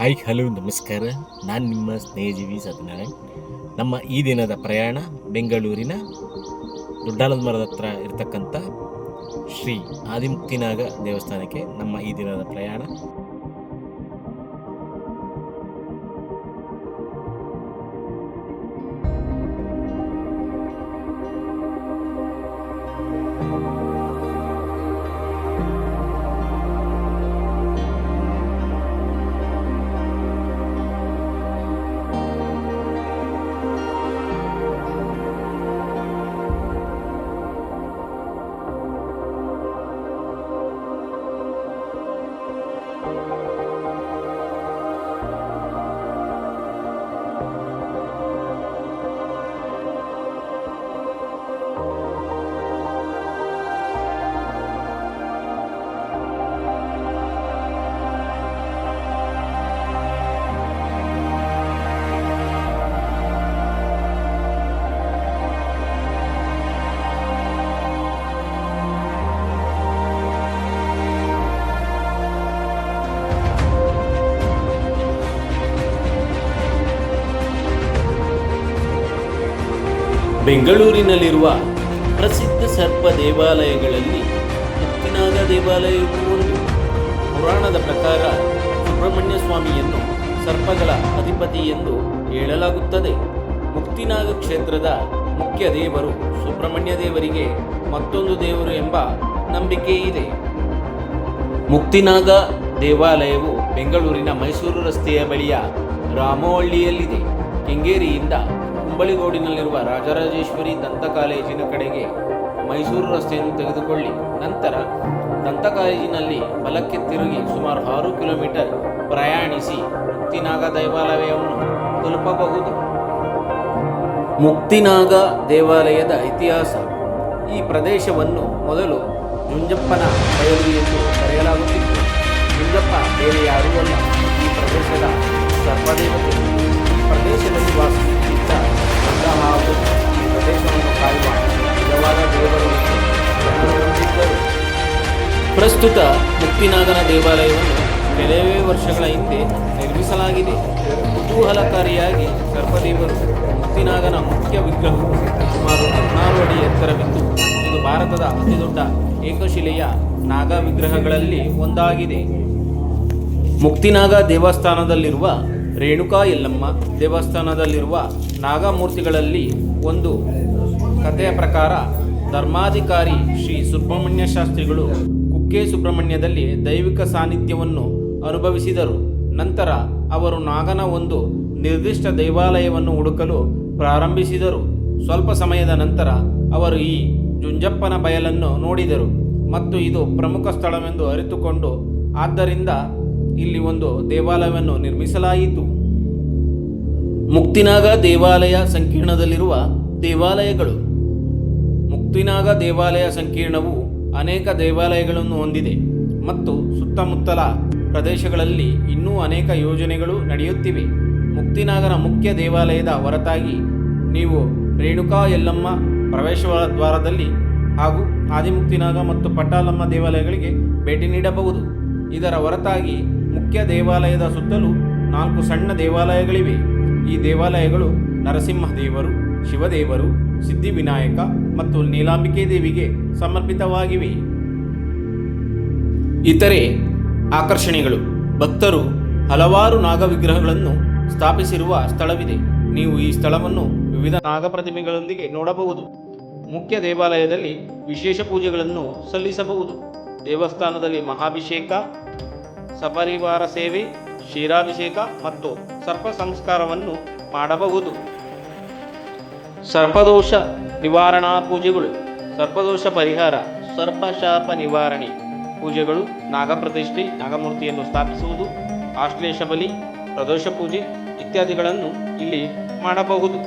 Hi hello ನಮಸ್ಕಾರ. ನಾನು ನಿಮ್ಮ ಸ್ನೇಹಜೀವಿ ಸತ್ಯನಾರಾಯಣ್. ನಮ್ಮ ಈ ದಿನದ ಪ್ರಯಾಣ ಬೆಂಗಳೂರಿನ ದೊಡ್ಡಾಲದ ಮರದ ಹತ್ರ ಇರತಕ್ಕಂಥ ಶ್ರೀ ಆದಿಮುಕ್ತಿನಾಗ ದೇವಸ್ಥಾನಕ್ಕೆ ನಮ್ಮ ಈ ದಿನದ ಪ್ರಯಾಣ. ಬೆಂಗಳೂರಿನಲ್ಲಿರುವ ಪ್ರಸಿದ್ಧ ಸರ್ಪ ದೇವಾಲಯಗಳಲ್ಲಿ ಮುಕ್ತಿನಾಗ ದೇವಾಲಯವೂ ಒಂದು. ಪುರಾಣದ ಪ್ರಕಾರ ಸುಬ್ರಹ್ಮಣ್ಯ ಸ್ವಾಮಿಯನ್ನು ಸರ್ಪಗಳ ಅಧಿಪತಿ ಎಂದು ಹೇಳಲಾಗುತ್ತದೆ. ಮುಕ್ತಿನಾಗ ಕ್ಷೇತ್ರದ ಮುಖ್ಯ ದೇವರು ಸುಬ್ರಹ್ಮಣ್ಯ ದೇವರಿಗೆ ಮತ್ತೊಂದು ದೇವರು ಎಂಬ ನಂಬಿಕೆ ಇದೆ. ಮುಕ್ತಿನಾಗ ದೇವಾಲಯವು ಬೆಂಗಳೂರಿನ ಮೈಸೂರು ರಸ್ತೆಯ ಬಳಿಯ ರಾಮವಳ್ಳಿಯಲ್ಲಿದೆ. ಕೆಂಗೇರಿಯಿಂದ ಕುಂಬಳಿಗೋಡಿನಲ್ಲಿರುವ ರಾಜರಾಜೇಶ್ವರಿ ದಂತ ಕಾಲೇಜಿನ ಕಡೆಗೆ ಮೈಸೂರು ರಸ್ತೆಯನ್ನು ತೆಗೆದುಕೊಳ್ಳಿ. ನಂತರ ದಂತ ಕಾಲೇಜಿನಲ್ಲಿ ಬಲಕ್ಕೆ ತಿರುಗಿ ಸುಮಾರು 6 ಕಿಲೋಮೀಟರ್ ಪ್ರಯಾಣಿಸಿ ಮುಕ್ತಿನಾಗ ದೇವಾಲಯವನ್ನು ತಲುಪಬಹುದು. ಮುಕ್ತಿನಾಗ ದೇವಾಲಯದ ಇತಿಹಾಸ. ಈ ಪ್ರದೇಶವನ್ನು ಮೊದಲು ಜುಂಜಪ್ಪನ ಬಯಲು ಎಂದು ಕರೆಯಲಾಗುತ್ತಿತ್ತು. ಜುಂಜಪ್ಪ ಬೇರೆ ಯಾರೂ ಅಲ್ಲ, ಈ ಪ್ರದೇಶದ ಸರ್ಪದೇವತೆ. ಈ ಪ್ರದೇಶದಲ್ಲಿ ವಾಸಿಸುತ್ತಿದ್ದ ಹಾಗೂ ಈ ಪ್ರದೇಶವನ್ನು ಕಾಯುವ ನಿಜವಾದ ದೇವರು ಜನರು ಹೊಂದಿದ್ದರು. ಪ್ರಸ್ತುತ ಮುಕ್ತಿನಾಗನ ದೇವಾಲಯವನ್ನು ಕೆಲವೇ ವರ್ಷಗಳ ಹಿಂದೆ ನಿರ್ಮಿಸಲಾಗಿದೆ. ಕುತೂಹಲಕಾರಿಯಾಗಿ ಸರ್ಪದೇವರು ಮುಕ್ತಿನಾಗನ ಮುಖ್ಯ ವಿಗ್ರಹವು ಸುಮಾರು 16 ಅಡಿ ಎತ್ತರವಿದ್ದು ಇದು ಭಾರತದ ಅತಿದೊಡ್ಡ ಏಕಶಿಲೆಯ ನಾಗ ವಿಗ್ರಹಗಳಲ್ಲಿ ಒಂದಾಗಿದೆ. ಮುಕ್ತಿನಾಗ ದೇವಸ್ಥಾನದಲ್ಲಿರುವ ರೇಣುಕಾ ಯಲ್ಲಮ್ಮ ದೇವಸ್ಥಾನದಲ್ಲಿರುವ ನಾಗಮೂರ್ತಿಗಳಲ್ಲಿ ಒಂದು. ಕಥೆಯ ಪ್ರಕಾರ ಧರ್ಮಾಧಿಕಾರಿ ಶ್ರೀ ಸುಬ್ರಹ್ಮಣ್ಯ ಶಾಸ್ತ್ರಿಗಳು ಕುಕ್ಕೆ ಸುಬ್ರಹ್ಮಣ್ಯದಲ್ಲಿ ದೈವಿಕ ಸಾನ್ನಿಧ್ಯವನ್ನು ಅನುಭವಿಸಿದರು. ನಂತರ ಅವರು ನಾಗನ ಒಂದು ನಿರ್ದಿಷ್ಟ ದೇವಾಲಯವನ್ನು ಹುಡುಕಲು ಪ್ರಾರಂಭಿಸಿದರು. ಸ್ವಲ್ಪ ಸಮಯದ ನಂತರ ಅವರು ಈ ಜುಂಜಪ್ಪನ ಬಯಲನ್ನು ನೋಡಿದರು ಮತ್ತು ಇದು ಪ್ರಮುಖ ಸ್ಥಳವೆಂದು ಅರಿತುಕೊಂಡು ಆದ್ದರಿಂದ ಇಲ್ಲಿ ಒಂದು ದೇವಾಲಯವನ್ನು ನಿರ್ಮಿಸಲಾಯಿತು. ಮುಕ್ತಿನಾಗ ದೇವಾಲಯ ಸಂಕೀರ್ಣದಲ್ಲಿರುವ ದೇವಾಲಯಗಳು. ಮುಕ್ತಿನಾಗ ದೇವಾಲಯ ಸಂಕೀರ್ಣವು ಅನೇಕ ದೇವಾಲಯಗಳನ್ನು ಹೊಂದಿದೆ ಮತ್ತು ಸುತ್ತಮುತ್ತಲ ಪ್ರದೇಶಗಳಲ್ಲಿ ಇನ್ನೂ ಅನೇಕ ಯೋಜನೆಗಳು ನಡೆಯುತ್ತಿವೆ. ಮುಕ್ತಿನಾಗನ ಮುಖ್ಯ ದೇವಾಲಯದ ಹೊರತಾಗಿ ನೀವು ರೇಣುಕಾ ಯಲ್ಲಮ್ಮ ಪ್ರವೇಶ ದ್ವಾರದಲ್ಲಿ ಹಾಗೂ ಆದಿಮುಕ್ತಿನಾಗ ಮತ್ತು ಪಟ್ಟಾಲಮ್ಮ ದೇವಾಲಯಗಳಿಗೆ ಭೇಟಿ ನೀಡಬಹುದು. ಇದರ ಹೊರತಾಗಿ ಮುಖ್ಯ ದೇವಾಲಯದ ಸುತ್ತಲೂ 4 ಸಣ್ಣ ದೇವಾಲಯಗಳಿವೆ. ಈ ದೇವಾಲಯಗಳು ನರಸಿಂಹ ದೇವರು, ಶಿವದೇವರು, ಸಿದ್ಧಿವಿನಾಯಕ ಮತ್ತು ನೀಲಾಂಬಿಕೆ ದೇವಿಗೆ ಸಮರ್ಪಿತವಾಗಿವೆ. ಇತರೆ ಆಕರ್ಷಣೆಗಳು. ಭಕ್ತರು ಹಲವಾರು ನಾಗ ವಿಗ್ರಹಗಳನ್ನು ಸ್ಥಾಪಿಸಿರುವ ಸ್ಥಳವಿದೆ. ನೀವು ಈ ಸ್ಥಳವನ್ನು ವಿವಿಧ ನಾಗ ಪ್ರತಿಮೆಗಳೊಂದಿಗೆ ನೋಡಬಹುದು. ಮುಖ್ಯ ದೇವಾಲಯದಲ್ಲಿ ವಿಶೇಷ ಪೂಜೆಗಳನ್ನು ಸಲ್ಲಿಸಬಹುದು. ದೇವಸ್ಥಾನದಲ್ಲಿ ಮಹಾಭಿಷೇಕ, ಸಪರಿವಾರ ಸೇವೆ, ಕ್ಷೀರಾಭಿಷೇಕ ಮತ್ತು ಸರ್ಪ ಸಂಸ್ಕಾರವನ್ನು ಮಾಡಬಹುದು. ಸರ್ಪದೋಷ ನಿವಾರಣಾ ಪೂಜೆಗಳು. ಸರ್ಪದೋಷ ಪರಿಹಾರ, ಸರ್ಪಶಾಪ ನಿವಾರಣೆ ಪೂಜೆಗಳು, ನಾಗಪ್ರತಿಷ್ಠೆ, ನಾಗಮೂರ್ತಿಯನ್ನು ಸ್ಥಾಪಿಸುವುದು, ಆಶ್ಲೇಷ ಬಲಿ, ಪ್ರದೋಷ ಪೂಜೆ ಇತ್ಯಾದಿಗಳನ್ನು ಇಲ್ಲಿ ಮಾಡಬಹುದು.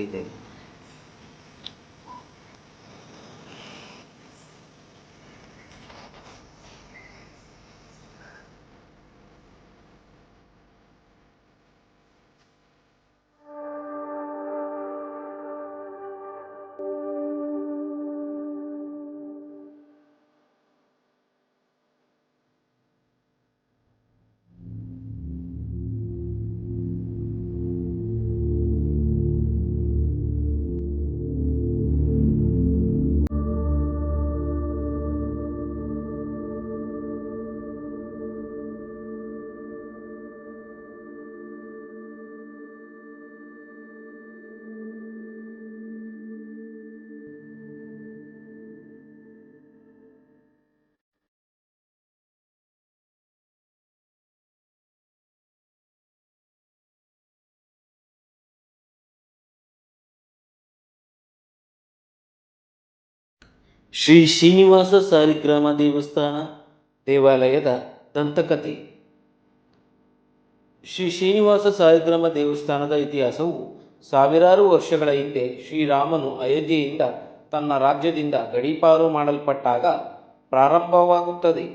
ಇದೆ. ಶ್ರೀ ಶ್ರೀನಿವಾಸ ಸಾಲಿಗ್ರಾಮ ದೇವಸ್ಥಾನ ದೇವಾಲಯದ ದಂತಕಥೆ. ಶ್ರೀ ಶ್ರೀನಿವಾಸ ಸಾಲಿಗ್ರಾಮ ದೇವಸ್ಥಾನದ ಇತಿಹಾಸವು ಸಾವಿರಾರು ವರ್ಷಗಳ ಹಿಂದೆ ಶ್ರೀರಾಮನು ಅಯೋಧ್ಯೆಯಿಂದ ತನ್ನ ರಾಜ್ಯದಿಂದ ಗಡೀಪಾರು ಮಾಡಲ್ಪಟ್ಟಾಗ ಪ್ರಾರಂಭವಾಗುತ್ತದೆ.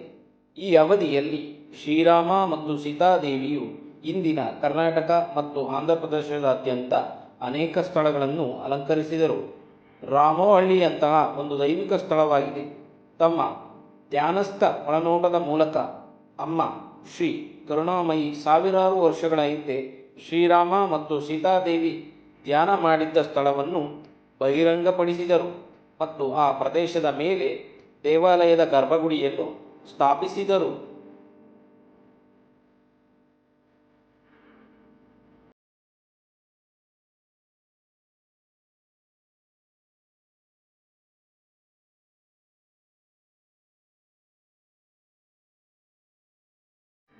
ಈ ಅವಧಿಯಲ್ಲಿ ಶ್ರೀರಾಮ ಮತ್ತು ಸೀತಾದೇವಿಯು ಇಂದಿನ ಕರ್ನಾಟಕ ಮತ್ತು ಆಂಧ್ರಪ್ರದೇಶದಾದ್ಯಂತ ಅನೇಕ ಸ್ಥಳಗಳನ್ನು ಅಲಂಕರಿಸಿದರು. ರಾಮೋಹಳ್ಳಿಯಂತಹ ಒಂದು ದೈವಿಕ ಸ್ಥಳವಾಗಿದೆ. ತಮ್ಮ ಧ್ಯಾನಸ್ಥ ಒಳನೋಟದ ಮೂಲಕ ಅಮ್ಮ ಶ್ರೀ ಕರುಣಾಮಯಿ ಸಾವಿರಾರು ವರ್ಷಗಳ ಹಿಂದೆ ಶ್ರೀರಾಮ ಮತ್ತು ಸೀತಾದೇವಿ ಧ್ಯಾನ ಮಾಡಿದ್ದ ಸ್ಥಳವನ್ನು ಬಹಿರಂಗಪಡಿಸಿದರು ಮತ್ತು ಆ ಪ್ರದೇಶದ ಮೇಲೆ ದೇವಾಲಯದ ಗರ್ಭಗುಡಿಯನ್ನು ಸ್ಥಾಪಿಸಿದರು.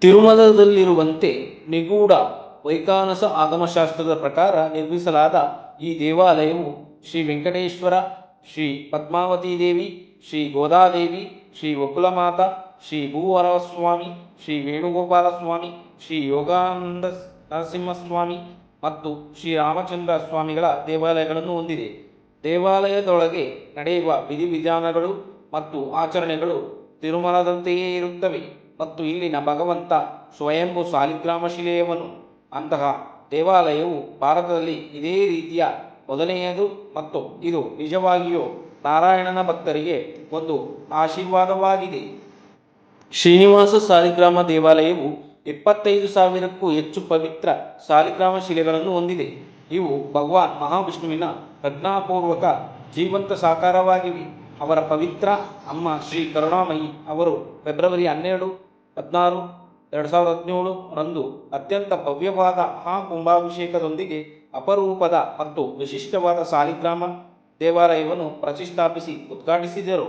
ತಿರುಮಲದಲ್ಲಿರುವಂತೆ ನಿಗೂಢ ವೈಖಾನಸ ಆಗಮಶಾಸ್ತ್ರದ ಪ್ರಕಾರ ನಿರ್ಮಿಸಲಾದ ಈ ದೇವಾಲಯವು ಶ್ರೀ ವೆಂಕಟೇಶ್ವರ, ಶ್ರೀ ಪದ್ಮಾವತಿ ದೇವಿ, ಶ್ರೀ ಗೋದಾದೇವಿ, ಶ್ರೀ ಒಕುಲಮಾತಾ, ಶ್ರೀ ಭೂವರಸ್ವಾಮಿ, ಶ್ರೀ ವೇಣುಗೋಪಾಲ ಸ್ವಾಮಿ, ಶ್ರೀ ಯೋಗಾನಂದ ನರಸಿಂಹಸ್ವಾಮಿ ಮತ್ತು ಶ್ರೀ ರಾಮಚಂದ್ರ ಸ್ವಾಮಿಗಳ ದೇವಾಲಯಗಳನ್ನು ಹೊಂದಿದೆ. ದೇವಾಲಯದೊಳಗೆ ನಡೆಯುವ ವಿಧಿವಿಧಾನಗಳು ಮತ್ತು ಆಚರಣೆಗಳು ತಿರುಮಲದಂತೆಯೇ ಇರುತ್ತವೆ ಮತ್ತು ಇಲ್ಲಿನ ಭಗವಂತ ಸ್ವಯಂಭೂ ಸಾಲಿಗ್ರಾಮ ಶಿಲೆಯವನು. ಅಂತಹ ದೇವಾಲಯವು ಭಾರತದಲ್ಲಿ ಇದೇ ರೀತಿಯ ಮೊದಲನೆಯದು ಮತ್ತು ಇದು ನಿಜವಾಗಿಯೂ ನಾರಾಯಣನ ಭಕ್ತರಿಗೆ ಒಂದು ಆಶೀರ್ವಾದವಾಗಿದೆ. ಶ್ರೀನಿವಾಸ ಸಾಲಿಗ್ರಾಮ ದೇವಾಲಯವು 75,000ಕ್ಕೂ ಹೆಚ್ಚು ಪವಿತ್ರ ಸಾಲಿಗ್ರಾಮ ಶಿಲೆಗಳನ್ನು ಹೊಂದಿದೆ. ಇವು ಭಗವಾನ್ ಮಹಾವಿಷ್ಣುವಿನ ಪ್ರಜ್ಞಾಪೂರ್ವಕ ಜೀವಂತ ಸಾಕಾರವಾಗಿವೆ. ಅವರ ಪವಿತ್ರ ಅಮ್ಮ ಶ್ರೀ ಕರುಣಾಮಯಿ ಅವರು ಫೆಬ್ರವರಿ 12, 16, 2017 ರಂದು ಅತ್ಯಂತ ಭವ್ಯವಾದ ಮಹಾಕುಂಭಾಭಿಷೇಕದೊಂದಿಗೆ ಅಪರೂಪದ ಮತ್ತು ವಿಶಿಷ್ಟವಾದ ಸಾಲಿಗ್ರಾಮ ದೇವಾಲಯವನ್ನು ಪ್ರತಿಷ್ಠಾಪಿಸಿ ಉದ್ಘಾಟಿಸಿದರು.